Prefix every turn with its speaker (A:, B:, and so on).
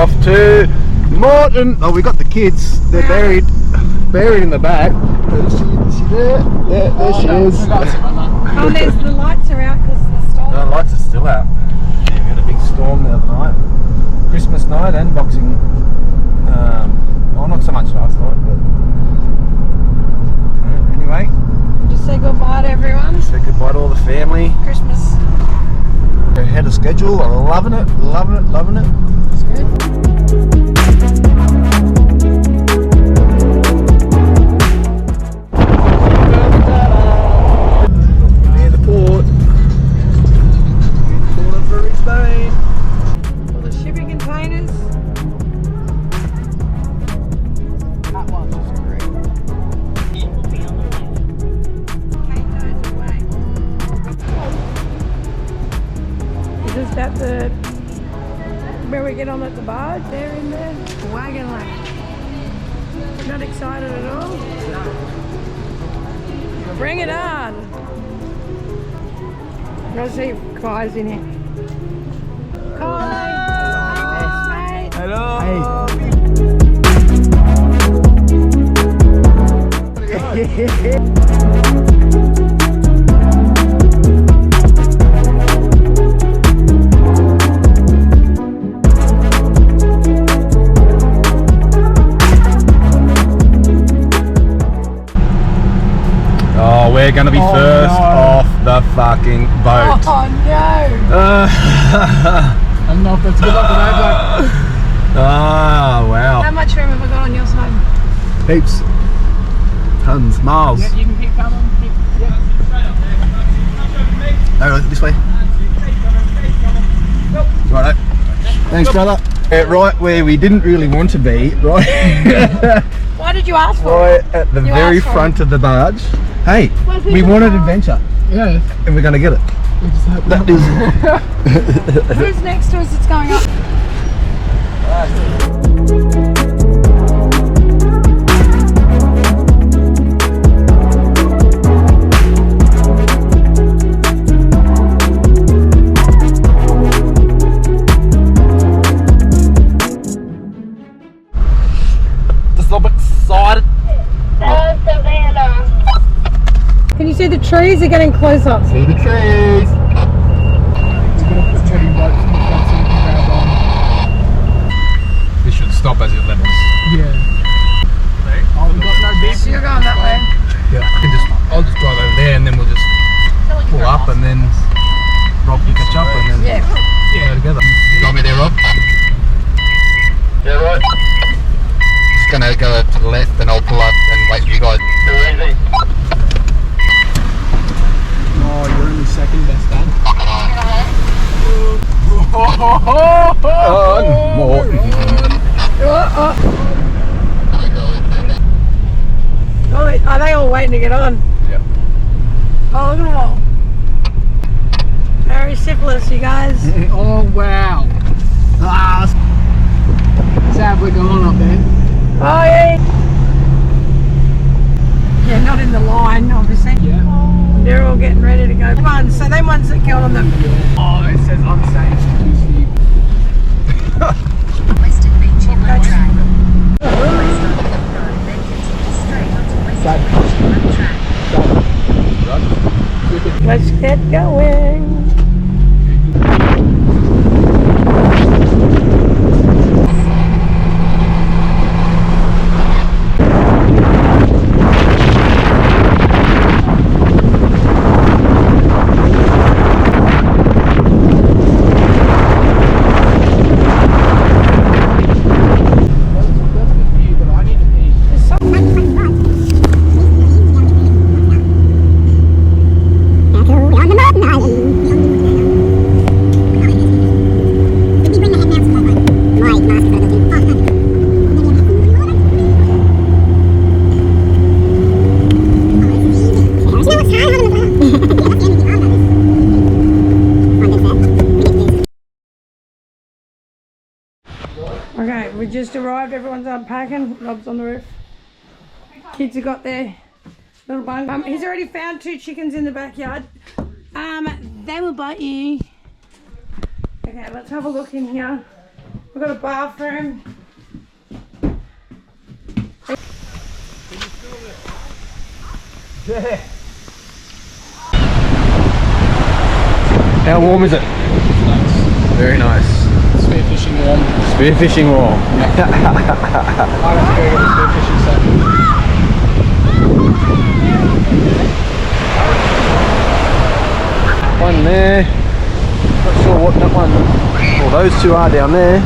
A: off to Moreton. Oh, we got the kids. They're buried in the back. Is she there? Yeah, there she is.
B: Oh, there's the lights are out because the storm.
A: No, the lights are still out. Yeah, we had a big storm the other night. Christmas night and Boxing. Well, not so much last night, but anyway.
B: Just say goodbye to everyone.
A: Say goodbye to all the family.
B: Christmas.
A: We're ahead of schedule. Loving it, loving it, loving it.
B: It's good.
A: Near the port. Port of Brisbane.
B: All the shipping containers.
A: That one's just great.
B: Kate knows the way. Is this that the where we get on at the barge? There in there? Wagon lane. Not excited at all? No. Bring it on! Let's see if Kai's in here. Kai! Hey,
A: Hello. Hey. Oh, we're gonna be first off the fucking boat.
B: Oh no!
C: I don't know if that's good luck today, but
A: Oh, wow.
B: How much room have I got on your side?
A: Heaps. Tons, miles.
C: yeah, you can pick that one.
A: Oh, this way. Righto. Thanks, brother. Right where we didn't really want to be, right?
B: Why did you ask for
A: Right
B: it?
A: at the
B: You
A: very
B: asked for
A: front of the barge. Hey, we wanted adventure,
C: Yeah.
A: and we're gonna get it.
C: We just hope
A: That is.
B: Who's next to us that's going up?
A: Just a little bit excited.
B: Can you see the trees are getting closer?
A: See the trees.
C: we're gonna put Teddy ropes in the front so we can grab on.
A: This should stop as it levels.
C: Yeah. Oh, we've got no beef.
B: So you're going that way.
A: Yeah, I'll just drive over there, and then we'll just pull up, and then Rob can catch up, and then go together. Got me there, Rob? Yeah, right. Just gonna go to the left, and I'll pull up and wait for you guys.
C: Oh, you're only second best, Dad.
A: Moreton.
B: Oh, are they all waiting to get on?
A: Yep.
B: Oh, look at them all. Harry syphilis, you guys.
C: Oh, wow. Sad we're going up there.
B: Oh, yeah. Yeah, not in the line, obviously.
C: Yeah.
B: They're all getting ready to go. So them ones that killed on them.
C: Oh, it says unsafe. Too steep.
D: Western Beach in one track.
B: Let's get going. Okay, we just arrived. Everyone's unpacking. Rob's on the roof. Kids have got their little bung. He's already found 2 chickens in the backyard. They will bite you. Okay, let's have a look in here. We've got a bathroom.
A: Yeah. How warm is it?
C: Nice.
A: Very nice.
C: Spearfishing warm.
A: Spearfishing warm.
C: I have to go get a spearfishing set.
A: One there. Not sure what that one. Well, those two are down there.